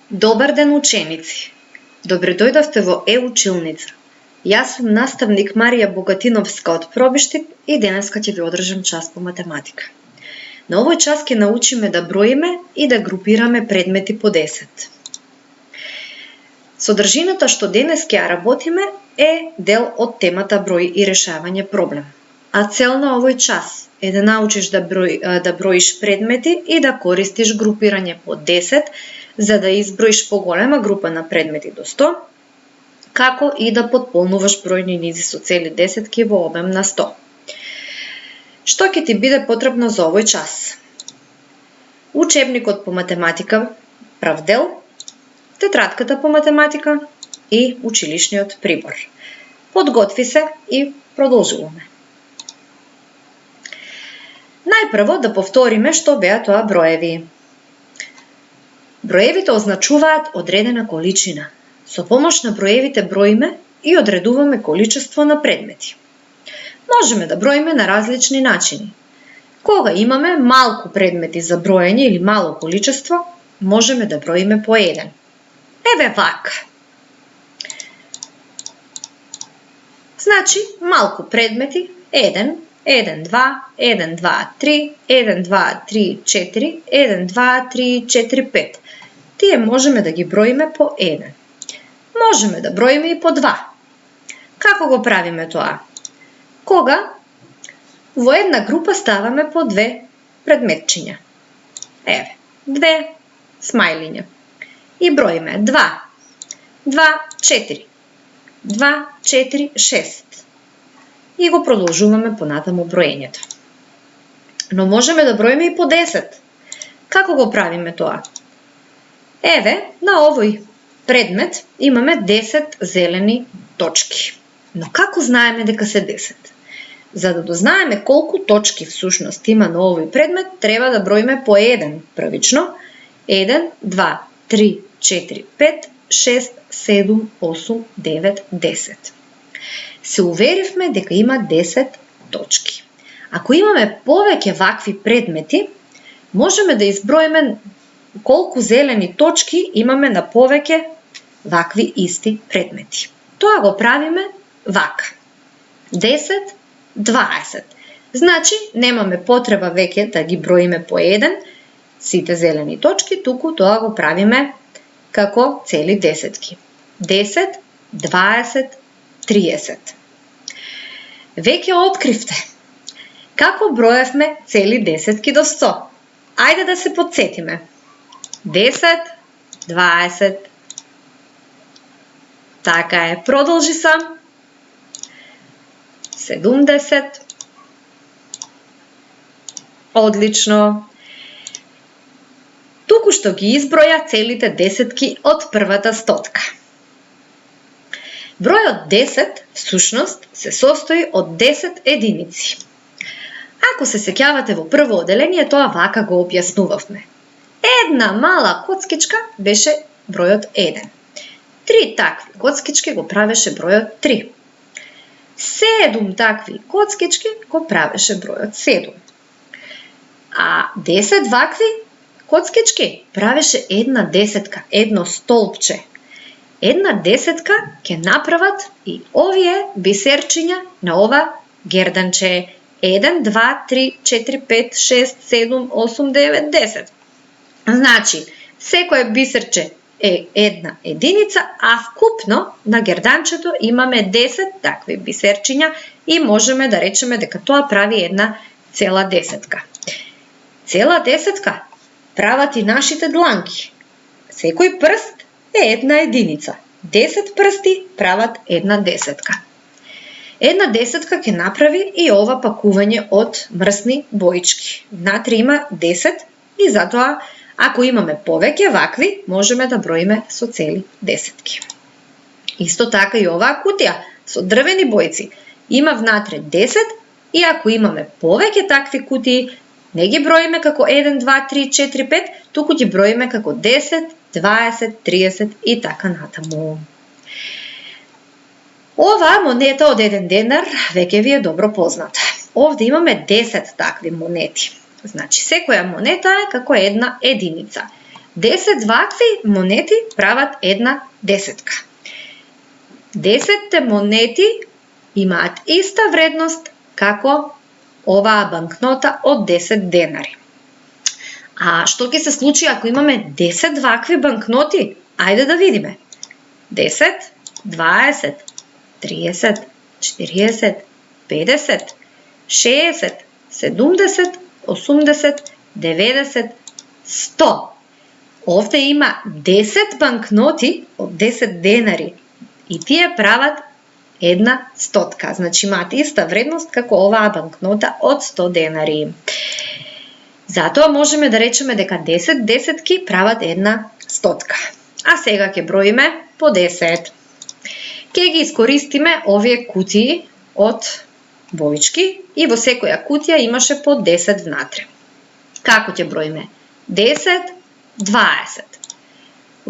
Добар ден, ученици! Добре дојдовте во Е-училница. Јас сум наставник Марија Богатиновска од Пробиштип и денеска ќе ви одржам час по математика. На овој час ќе научиме да броиме и да групираме предмети по 10. Содржината што денес ќе ја работиме е дел од темата број и решавање проблем. А цел на овој час е да научиш да броиш предмети и да користиш групирање по 10, за да изброиш поголема група на предмети до 100, како и да потполнуваш бројни низи со цели десетки во обем на 100. Што ќе ти биде потребно за овој час? Учебникот по математика, прав дел, тетрадката по математика и училишниот прибор. Подготви се и продолжуваме. Најпрво да повториме што беа тоа броеви. Броевите означуваат одредена количина. Со помош на броевите броиме и одредуваме количество на предмети. Можеме да броиме на различни начини. Кога имаме малку предмети за броење или мало количество, можеме да броиме по еден. Еве вака. Значи, малку предмети, 1, 1, 2, 1, 2, 3, 1, 2, 3, 4, 1, 2, 3, 4, 5. Тие можеме да ги броиме по 1. Можеме да броиме и по 2. Како го правиме тоа? Кога во една група ставаме по 2 предметчиња. Еве, 2 смајлиња. И броиме 2, 2, 4, 2, 4, 6. И го продолжуваме понатаму броењето. Но можеме да броиме и по 10. Како го правиме тоа? Еве, на овој предмет имаме 10 зелени точки. Но како знаеме дека се 10? За да дознаеме колку точки всушност има на овој предмет, треба да броиме по 1 првично. 1, 2, 3, 4, 5, 6, 7, 8, 9, 10. Се уверивме дека има 10 точки. Ако имаме повеќе вакви предмети, можеме да изброиме колку зелени точки имаме на повеќе вакви исти предмети. Тоа го правиме вака. 10, 20. Значи, немаме потреба веќе да ги броиме по еден сите зелени точки, туку тоа го правиме како цели десетки. 10, 20, 30. Веќе откривте како броевме цели десетки до 100. Ајде да се потсетиме. 10, 20. Така е, продолжи сам. 70. Одлично. Туку што ги изброја целите десетки од првата стотка. Бројот 10 всушност се состои од 10 единици. Ако се сеќавате во прво оделение, тоа вака го објаснувавме. Една мала коцкичка беше бројот 1. 3 такви коцкички го правеше бројот 3. 7 такви коцкички го правеше бројот 7. А 10 вакви коцкички правеше една десетка, едно столпче. Една десетка ќе направат и овие бисерчиња на ова герданче. 1, 2, 3, 4, 5, 6, 7, 8, 9, 10. Значи, секое бисерче е една единица, а вкупно на герданчето имаме 10 такви бисерчиња и можеме да речеме дека тоа прави една цела десетка. Цела десетка прават и нашите дланки. Секој прст е една единица. 10 прсти прават една десетка. Една десетка ќе направи и ова пакување од мрсни боички. Внатре има 10 и затоа, ако имаме повеќе вакви, можеме да броиме со цели десетки. Исто така и оваа кутија со дрвени бојци има внатре 10 и ако имаме повеќе такви кутии, не ги броиме како 1, 2, 3, 4, 5, туку ги броиме како 10, 20, 30 и така натаму. Оваа монета од 1 денар веќе ви е добро позната. Овде имаме 10 такви монети. Значи, секоја монета е како една единица. 10 вакви монети прават една десетка. 10 монети имаат иста вредност како оваа банкнота од 10 денари. А што ќе се случи ако имаме 10 вакви банкноти? Ајде да видиме. 10, 20, 30, 40, 50, 60, 70, 80, 90, 100. Овде има 10 банкноти од 10 денари и тие прават една стотка. Значи имаат иста вредност како оваа банкнота од 100 денари. Затоа можеме да речеме дека 10 десетки прават една стотка. А сега ќе броиме по 10. Ќе ги искористиме овие кутии од боички и во секоја кутија имаше по 10 внатре. Како ќе броиме? 10, 20.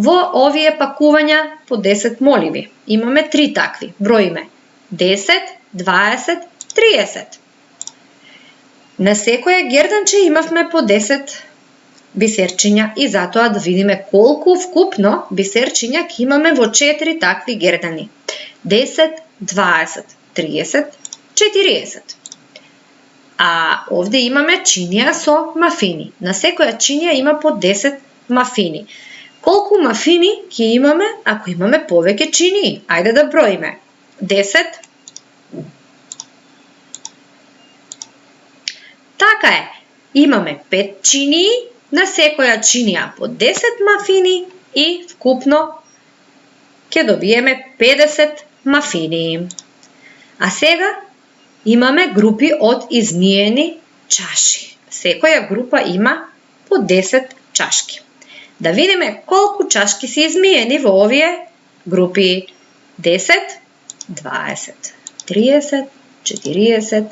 Во овие пакувања по 10 моливи имаме 3 такви. Броиме 10, 20, 30. На секоја герданче имавме по 10 бисерчиња и затоа да видиме колку вкупно бисерчиња ќе имаме во 4 такви гердани. 10, 20, 30, 40. А овде имаме чинија со мафини. На секоја чинија има по 10 мафини. Колку мафини ќе имаме ако имаме повеќе чинии? Ајде да броиме. 10. Така е. Имаме 5 чинии, на секоја чинија по 10 мафини и вкупно ќе добиеме 50 мафини. А сега имаме групи од измиени чаши. Секоја група има по 10 чашки. Да видиме колку чашки се измиени во овие групи. 10, 20, 30, 40,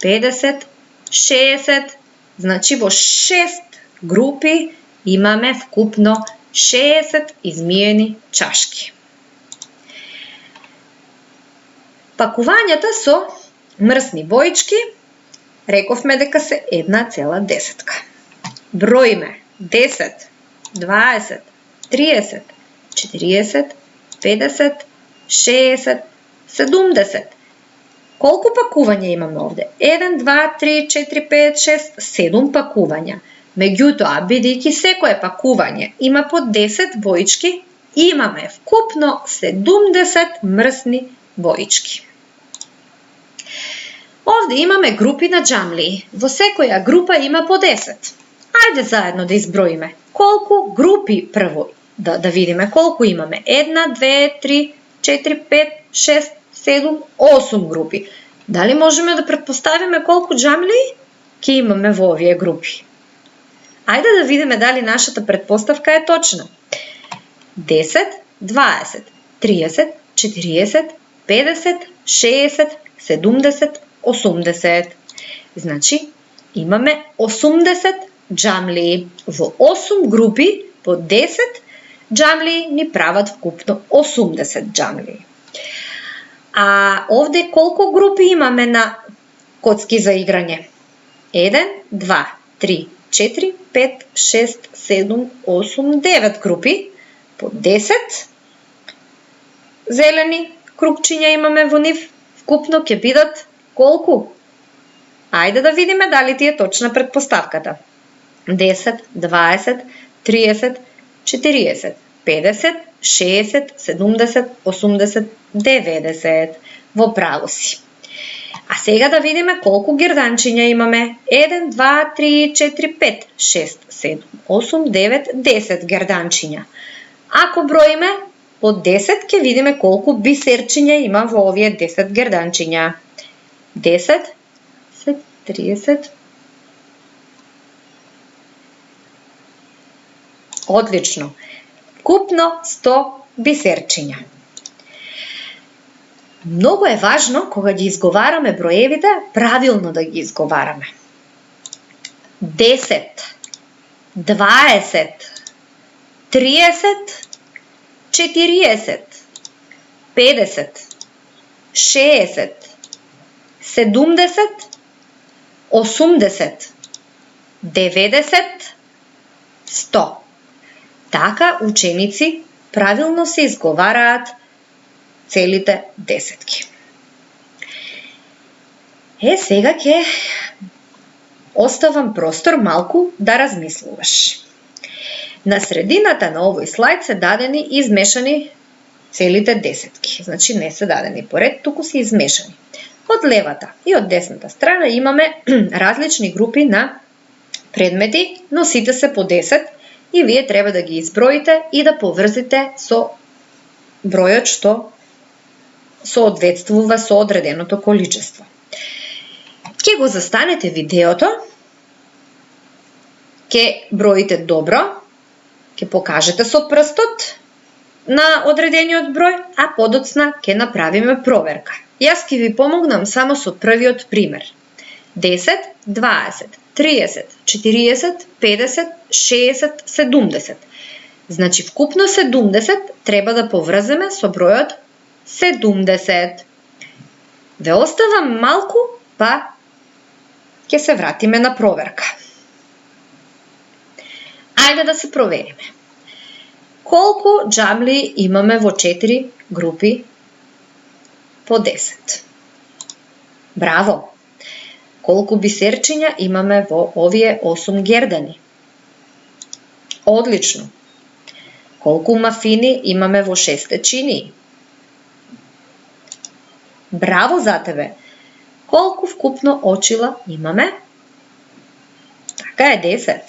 50, 60. Значи во 6 групи имаме вкупно 60 измиени чашки. Пакувањата со мрсни боички рековме дека се една цела десетка. Броиме 10, 20, 30, 40, 50, 60, 70. Колку пакувања имаме овде? 1, 2, 3, 4, 5, 6, 7 пакувања. Меѓутоа, бидејќи секое пакување има по 10 боички, имаме вкупно 70 мрсни боички. Овде имаме групи на џамлии. Во секоја група има по 10. Ајде заедно да изброиме. Колку групи прво да видиме колку имаме. 1, 2, 3, 4, 5, 6, 7, 8 групи. Дали можеме да претпоставиме колку џамлии ќе имаме во овие групи? Ајде да видиме дали нашата претпоставка е точна. 10, 20, 30, 40, 50, 60, 70, 80. Значи, имаме 80 џамлии. Во 8 групи по 10 џамлии ни прават вкупно 80 џамлии. А овде колку групи имаме на коцки за играње? 1, 2, 3, 4, 5, 6, 7, 8, 9 групи по 10 зелени крупчиња имаме во нив. Вкупно ќе бидат колку? Ајде да видиме дали ти е точна претпоставката. 10, 20, 30, 40, 50, 60, 70, 80, 90. Во право си. А сега да видиме колку герданчиња имаме. 1, 2, 3, 4, 5, 6, 7, 8, 9, 10 герданчиња. Ако броиме по 10 ќе видиме колку бисерчиња има во овие 10 герданчиња. 10, 30. Одлично. Вкупно 100 бисерчиња. Многу е важно кога ги изговараме броевите, правилно да ги изговараме. 10, 20, 30, 40, 50, 60, 70, 80, 90, 100. Така ученици правилно се изговараат целите десетки. Сега ќе оставам простор малку да размислуваш. На средината на овој слайд се дадени измешани целите десетки. Значи не се дадени поред, туку се измешани. Од левата и од десната страна имаме различни групи на предмети, но сите се по 10 и вие треба да ги изброите и да поврзите со бројот што соодветствува со одреденото количество. Ќе го застанете видеото, ќе броите добро, ќе покажете со прстот на одредениот број, а подоцна ќе направиме проверка. Јас ќе ви помогнам само со првиот пример. 10, 20, 30, 40, 50, 60, 70. Значи вкупно 70 треба да поврземе со бројот 70. Ве оставам малку, па ќе се вратиме на проверка. Ајде да се провериме. Колку џабли имаме во 4 групи по 10? Браво! Колку бисерчиња имаме во овие 8 гердани? Одлично! Колку мафини имаме во 6 чинии? Браво за тебе! Колку вкупно очила имаме? Така е 10.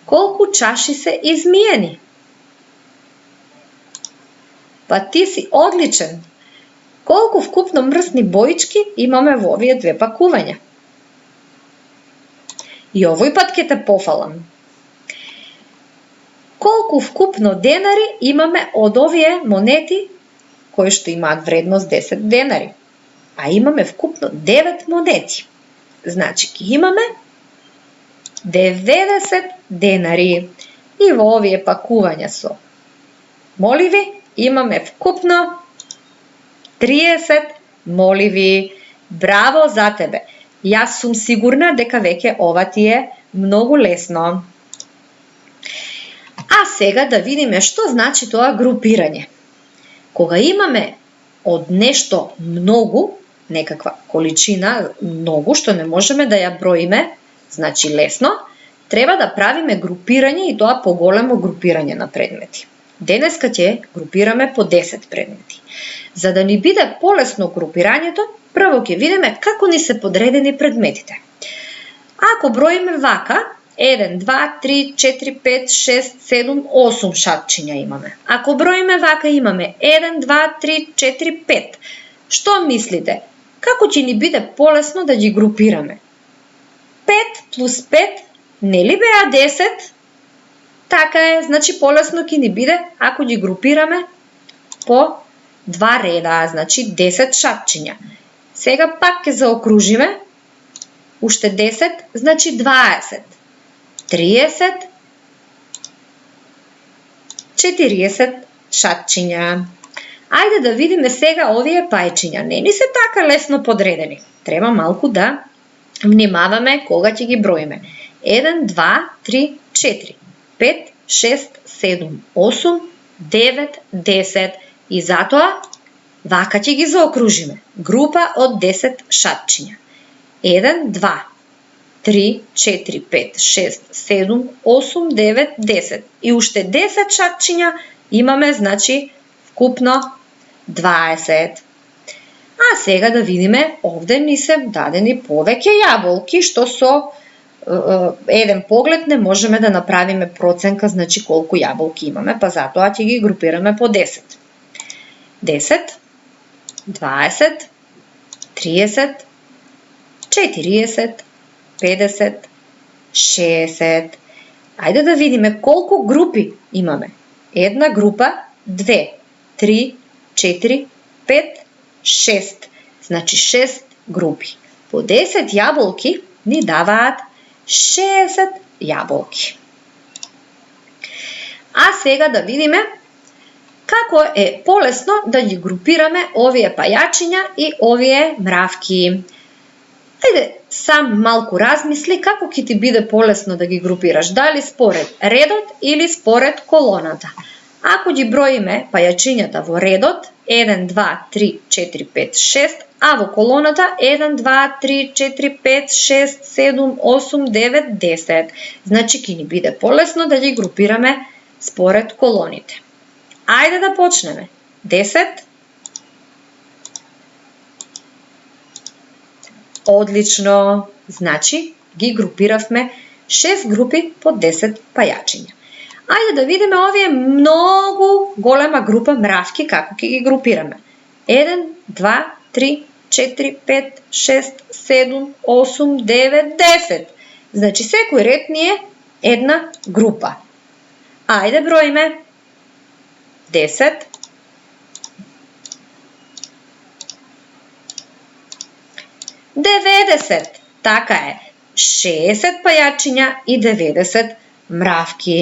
Колку чаши се измиени? Па ти си одличен! Колку вкупно мрсни боички имаме во овие две пакувања? И овој пат ќе те пофалам. Колку вкупно денари имаме од овие монети кои што имаат вредност 10 денари? А имаме вкупно 9 монети. Значи ќе имаме 90 денари. И во овие пакувања со моливи имаме вкупно 30 моливи. Браво за тебе! Јас сум сигурна дека веќе ова ти е многу лесно. А сега да видиме што значи тоа групирање. Кога имаме од нешто многу, некаква количина многу што не можеме да ја броиме, значи лесно, треба да правиме групирање и тоа поголемо групирање на предмети. Денеска ќе групираме по 10 предмети. За да ни биде полесно групирањето, прво ќе видиме како ни се подредени предметите. Ако броиме вака, 1, 2, 3, 4, 5, 6, 7, 8 шапчиња имаме. Ако броиме вака имаме 1, 2, 3, 4, 5. Што мислите? Како ќе ни биде полесно да ги групираме? 5 плюс 5 нели беа 10? Така е, значи полесно ќе ни биде ако ги групираме по два реда, значи 10 шапчиња. Сега пак ќе заокружиме, уште 10, значи 20, 30, 40 шапчиња. Ајде да видиме сега овие пајчиња. Не ни се така лесно подредени. Треба малку да внимаваме кога ќе ги броиме. 1, 2, 3, 4, 5, 6, 7, 8, 9, 10. И затоа вака ќе ги заокружиме. Група од 10 шапчиња. 1, 2, 3, 4, 5, 6, 7, 8, 9, 10. И уште 10 шапчиња имаме, значи, вкупно 20. А сега да видиме, овде ни се дадени повеќе јаболки, што со еден поглед не можеме да направиме проценка, значи колку јаболки имаме, па затоа ќе ги групираме по 10. 10, 20, 30, 40, 50, 60. Ајде да видиме колку групи имаме. Една група, 2, 3, 4, 5, 6. Значи 6 групи. По 10 јаболки ни даваат 60 јаболки. А сега да видиме како е полесно да ги групираме овие пајачиња и овие мравки. Ајде сам малку размисли како ќе ти биде полесно да ги групираш, дали според редот или според колоната. Ако ги броиме пајачињата во редот 1, 2, 3, 4, 5, 6, а во колоната 1, 2, 3, 4, 5, 6, 7, 8, 9, 10. Значи ќе ни биде полесно да ги групираме според колоните. Ајде да почнеме. 10. Одлично. Значи ги групиравме 6 групи по 10 пајачиња. Ајде да видиме овие многу голема група мравки како ќе ги групираме. 1, 2, 3, 4, 5, 6, 7, 8, 9, 10. Значи секој ред ни е една група. Ајде броиме. 10. 90. Така е. 60 пајачиња и 90 мравки.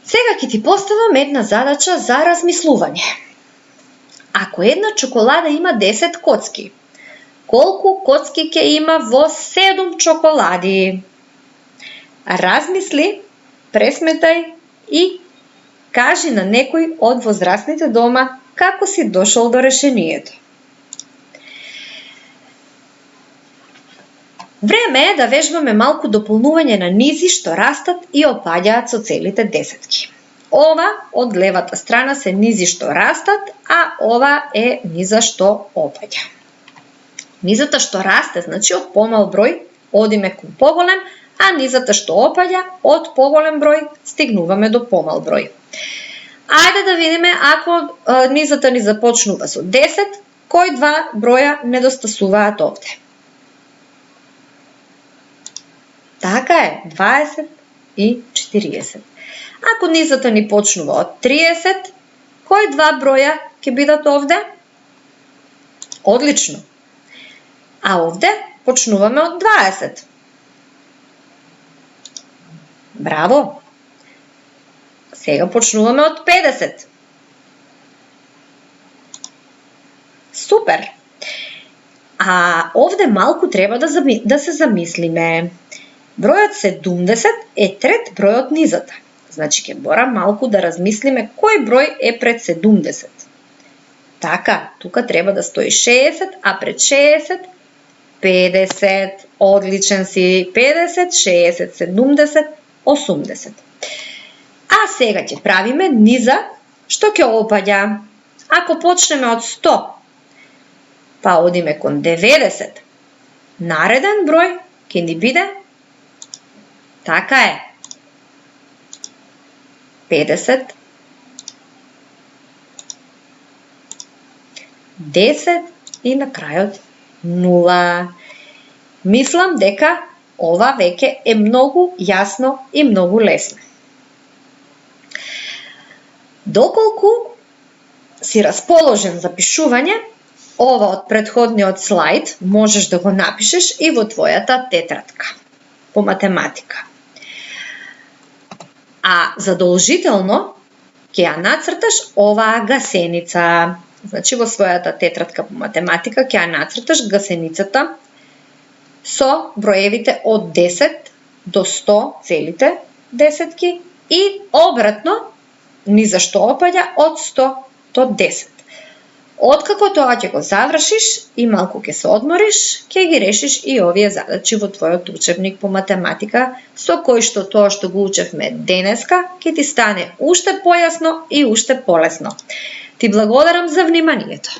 Сега ќе ти поставам една задача за размислување. Ако една чоколада има 10 коцки, колку коцки ќе има во 7 чоколади? Размисли, пресметај и кажи на некој од возрастните дома како си дошол до решението. Време е да вежбаме малку дополнување на низи што растат и опаѓаат со целите десетки. Ова од левата страна се низи што растат, а ова е низа што опаѓа. Низата што расте, значи од помал број одиме кон поголем, а низата што опаѓа од поголем број стигнуваме до помал број. Ајде да видиме ако низата ни започнува со 10, кои два броја недостасуваат овде? Така е, 20 и 40. Ако низата ни почнува од 30, кои два броја ќе бидат овде? Одлично. А овде почнуваме од 20. Браво. Сега почнуваме од 50. Супер. А овде малку треба да се замислиме. Бројот 70 е трет број од низата. Значи ќе мора малку да размислиме кој број е пред 70. Така, тука треба да стои 60, а пред 60 50. Одличен си. 50, 60, 70, 80. А сега ќе правиме низа што ќе опаѓа. Ако почнеме од 100, па одиме кон 90, нареден број ќе ни биде така е. 50, 10 и на крајот 0. Мислам дека ова веќе е многу јасно и многу лесно. Доколку си расположен за пишување, ова од претходниот слайд можеш да го напишеш и во твојата тетрадка по математика. А задолжително ќе ја нацрташ оваа гасеница. Значи во својата тетрадка по математика ќе ја нацрташ гасеницата со броевите од 10 до 100 целите десетки и обратно низа што опаѓа од 100 до 10. Откако тоа ќе го завршиш и малку ќе се одмориш, ќе ги решиш и овие задачи во твојот учебник по математика, со кој што тоа што го учевме денеска ќе ти стане уште појасно и уште полесно. Ти благодарам за вниманието.